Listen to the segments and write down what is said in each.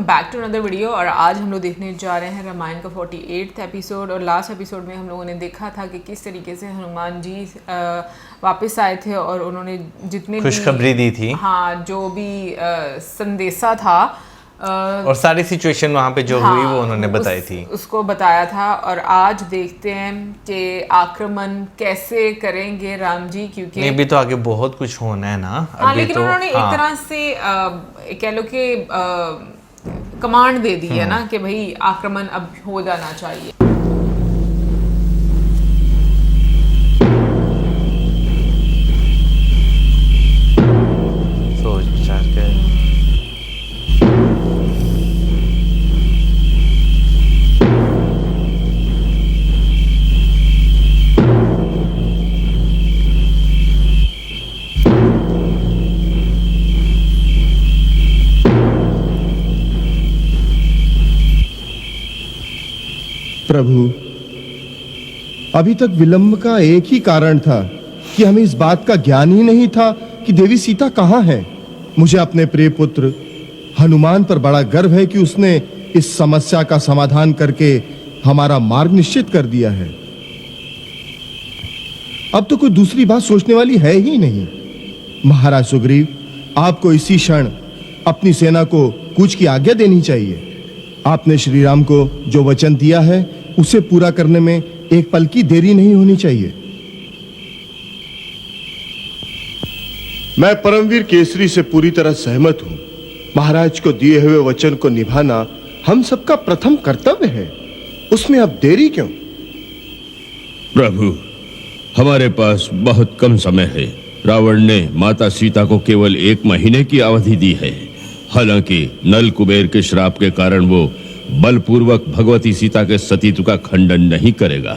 Back to another video. और आज हम लोग देखने जा रहे हैं रामायण का 48वां एपिसोड। और लास्ट एपिसोड में हम लोगों ने देखा था कि किस तरीके से हनुमान जी वापस आए थे और उन्होंने जितने खुशखबरी दी थी, हाँ, जो भी संदेशा था और सारी सिचुएशन वहाँ पे जो हुई वो उन्होंने बताई थी, उसको बताया था। और आज देखते हैं कि आक्रमण कैसे करेंगे राम जी, क्योंकि नहीं भी तो आगे बहुत कुछ होना है ना। हाँ, लेकिन तो, उन्होंने एक तरह से कह लो कि कमांड दे दी है ना कि भाई आक्रमण अब हो जाना चाहिए। सोच विचार के प्रभु, अभी तक विलंब का एक ही कारण था कि हमें इस बात का ज्ञान ही नहीं था कि देवी सीता कहाँ है। मुझे अपने प्रिय पुत्र हनुमान पर बड़ा गर्व है कि उसने इस समस्या का समाधान करके हमारा मार्ग निश्चित कर दिया है। अब तो कोई दूसरी बात सोचने वाली है ही नहीं। महाराज सुग्रीव, आपको इसी क्षण अपनी सेना को कूच की आज्ञा देनी चाहिए। आपने श्री राम को जो वचन दिया है उसे पूरा करने में एक पल की देरी नहीं होनी चाहिए। मैं परमवीर केसरी से पूरी तरह सहमत हूं। महाराज को दिए हुए वचन को निभाना हम सबका प्रथम कर्तव्य है। उसमें अब देरी क्यों? प्रभु, हमारे पास बहुत कम समय है। रावण ने माता सीता को केवल 1 महीने की अवधि दी है। हालांकि नल कुबेर के श्राप के कारण वो बलपूर्वक भगवती सीता के सतीत्व का खंडन नहीं करेगा,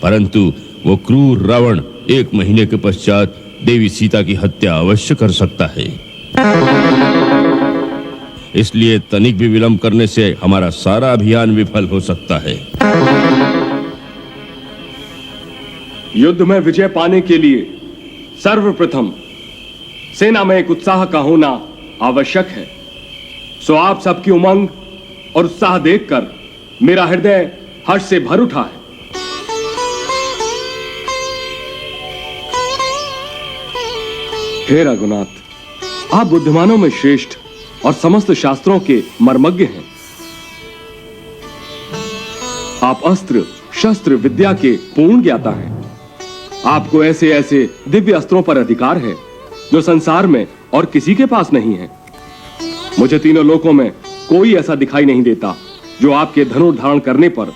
परंतु वो क्रूर रावण 1 महीने के पश्चात देवी सीता की हत्या अवश्य कर सकता है। इसलिए तनिक भी विलंब करने से हमारा सारा अभियान विफल हो सकता है। युद्ध में विजय पाने के लिए सर्वप्रथम सेना में एक उत्साह का होना आवश्यक है। सो आप सबकी उमंग और उत्साह देखकर मेरा हृदय हर्ष से भर उठा है। हे रघुनाथ, आप बुद्धिमानों में श्रेष्ठ और समस्त शास्त्रों के मर्मज्ञ हैं। आप अस्त्र शस्त्र विद्या के पूर्ण ज्ञाता हैं। आपको ऐसे ऐसे दिव्य अस्त्रों पर अधिकार है जो संसार में और किसी के पास नहीं है। मुझे तीनों लोकों में कोई ऐसा दिखाई नहीं देता जो आपके धनुष धारण करने पर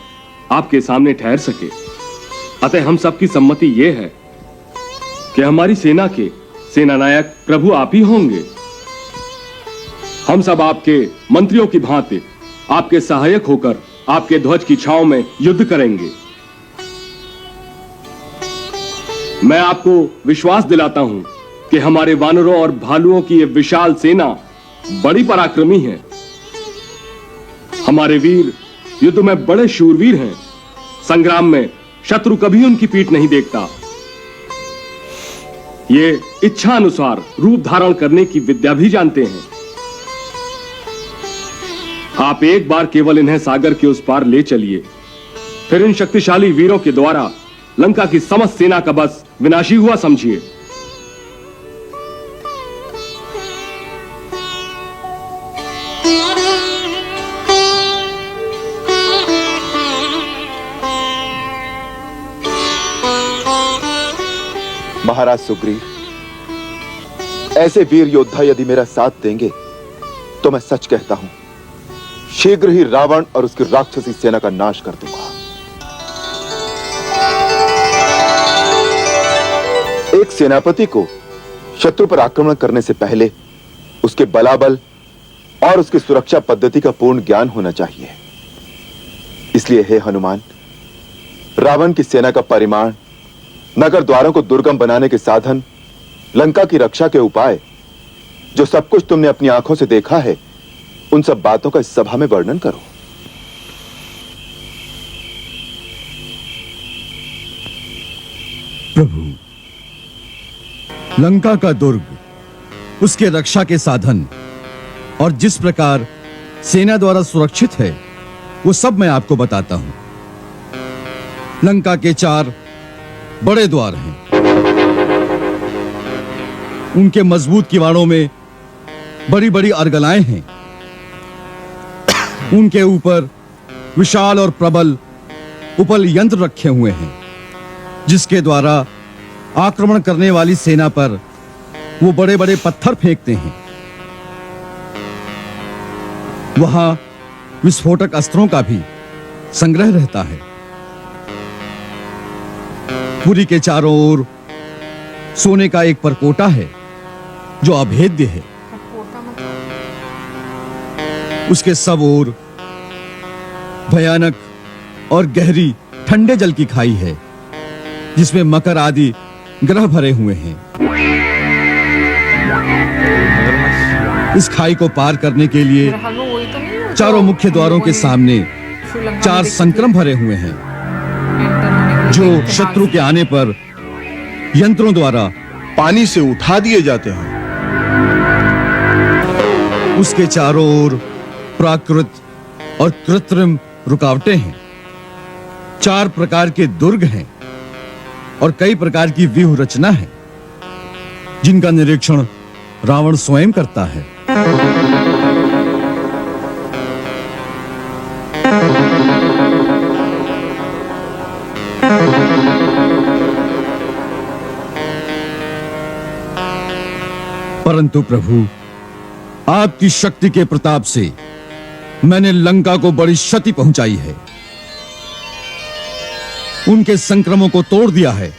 आपके सामने ठहर सके। अतः हम सबकी सम्मति यह है कि हमारी सेना के सेनानायक प्रभु आप ही होंगे। हम सब आपके मंत्रियों की भांति आपके सहायक होकर आपके ध्वज की छांव में युद्ध करेंगे। मैं आपको विश्वास दिलाता हूं कि हमारे वानरों और भालुओं की यह विशाल सेना बड़ी पराक्रमी है। हमारे वीर युद्ध में बड़े शूरवीर हैं। संग्राम में शत्रु कभी उनकी पीठ नहीं देखता। ये इच्छा अनुसार रूप धारण करने की विद्या भी जानते हैं। आप एक बार केवल इन्हें सागर के उस पार ले चलिए, फिर इन शक्तिशाली वीरों के द्वारा लंका की समस्त सेना का बस विनाशी हुआ समझिए। महाराज सुग्रीव, ऐसे वीर योद्धा यदि मेरा साथ देंगे तो मैं सच कहता हूं, शीघ्र ही रावण और उसकी राक्षसी सेना का नाश कर दूंगा। एक सेनापति को शत्रु पर आक्रमण करने से पहले उसके बलाबल और उसकी सुरक्षा पद्धति का पूर्ण ज्ञान होना चाहिए। इसलिए हे हनुमान, रावण की सेना का परिमाण, नगर द्वारों को दुर्गम बनाने के साधन, लंका की रक्षा के उपाय, जो सब कुछ तुमने अपनी आंखों से देखा है, उन सब बातों का इस सभा में वर्णन करो। प्रभु, लंका का दुर्ग, उसके रक्षा के साधन और जिस प्रकार सेना द्वारा सुरक्षित है वो सब मैं आपको बताता हूं। लंका के 4 बड़े द्वार हैं। उनके मजबूत किवाड़ों में बड़ी बड़ी अर्गलाएं हैं। उनके ऊपर विशाल और प्रबल उपल यंत्र रखे हुए हैं, जिसके द्वारा आक्रमण करने वाली सेना पर वो बड़े बड़े पत्थर फेंकते हैं। वहां विस्फोटक अस्त्रों का भी संग्रह रहता है। पुरी के चारों ओर सोने का एक परकोटा है जो अभेद्य है। उसके सब ओर भयानक और गहरी ठंडे जल की खाई है, जिसमें मकर आदि ग्रह भरे हुए हैं। इस खाई को पार करने के लिए चारों मुख्य द्वारों के सामने 4 संक्रम भरे हुए हैं, जो शत्रु के आने पर यंत्रों द्वारा पानी से उठा दिए जाते हैं। उसके चारों ओर प्राकृत और कृत्रिम रुकावटें हैं। 4 प्रकार के दुर्ग हैं और कई प्रकार की व्यूह रचना है, जिनका निरीक्षण रावण स्वयं करता है। परंतु प्रभु, आपकी शक्ति के प्रताप से मैंने लंका को बड़ी क्षति पहुंचाई है। उनके संक्रमों को तोड़ दिया है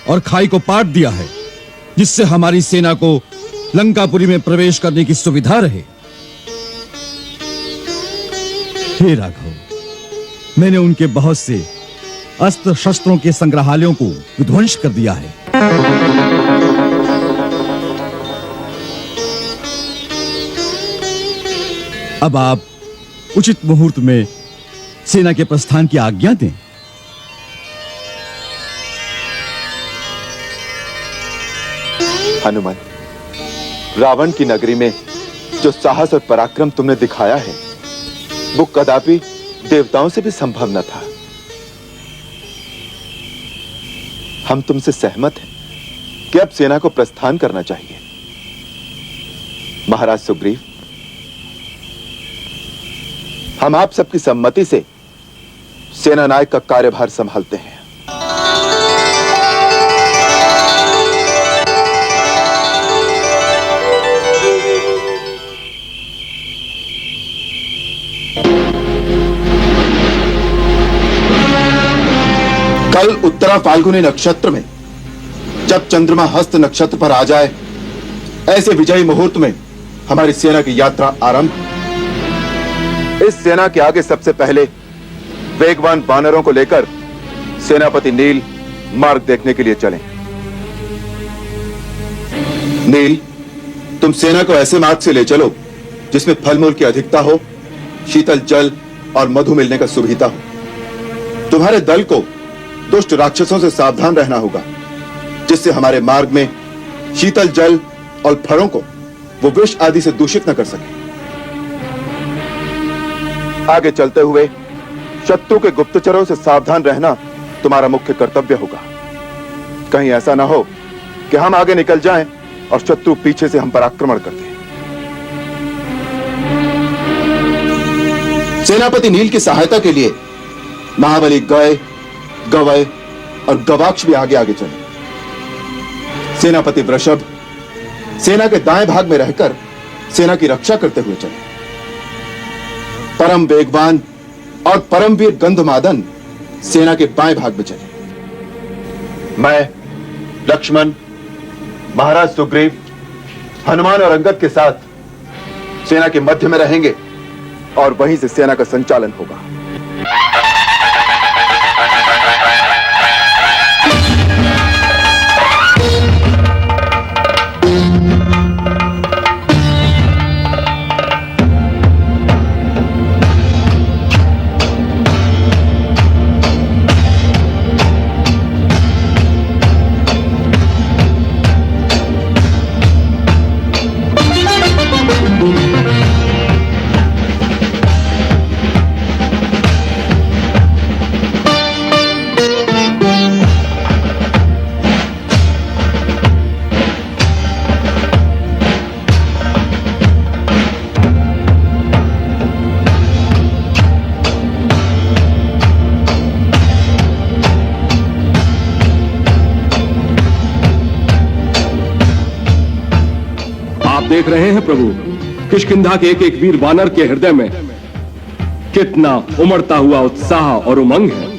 और खाई को पाट दिया है, जिससे हमारी सेना को लंकापुरी में प्रवेश करने की सुविधा रहे। हे राघव, मैंने उनके बहुत से अस्त्र शस्त्रों के संग्रहालयों को विध्वंस कर दिया है। अब आप उचित मुहूर्त में सेना के प्रस्थान की आज्ञा दें। हनुमान, रावण की नगरी में जो साहस और पराक्रम तुमने दिखाया है, वो कदापि देवताओं से भी संभव न था। हम तुमसे सहमत हैं कि अब सेना को प्रस्थान करना चाहिए। महाराज सुग्रीव, हम आप सबकी सम्मति से सेना नायक का कार्यभार संभालते हैं। कल उत्तरा फाल्गुनी नक्षत्र में जब चंद्रमा हस्त नक्षत्र पर आ जाए, ऐसे विजयी मुहूर्त में हमारी सेना की यात्रा आरंभ। इस सेना के आगे सबसे पहले वेगवान वानरों को लेकर सेनापति नील मार्ग देखने के लिए चलें। नील, तुम सेना को ऐसे मार्ग से ले चलो जिसमें फल मूल की अधिकता हो, शीतल जल और मधु मिलने का सुविधा हो। तुम्हारे दल को दुष्ट राक्षसों से सावधान रहना होगा, जिससे हमारे मार्ग में शीतल जल और फलों को वो विष आदि से दूषित न कर सके। आगे चलते हुए शत्रु के गुप्तचरों से सावधान रहना तुम्हारा मुख्य कर्तव्य होगा। कहीं ऐसा ना हो कि हम आगे निकल जाएं और शत्रु पीछे से हम पर आक्रमण कर दे। सेनापति नील की सहायता के लिए महाबली गय, गवय और गवाक्ष भी आगे आगे चले। सेनापति वृषभ सेना के दाएं भाग में रहकर सेना की रक्षा करते हुए चले। परम वेगवान और परमवीर गंधमादन सेना के बाएं भाग में चले। मैं लक्ष्मण, महाराज सुग्रीव, हनुमान और अंगद के साथ सेना के मध्य में रहेंगे और वहीं से सेना का संचालन होगा। देख रहे हैं प्रभु, किष्किंधा के एक एक वीर वानर के हृदय में कितना उमड़ता हुआ उत्साह और उमंग है।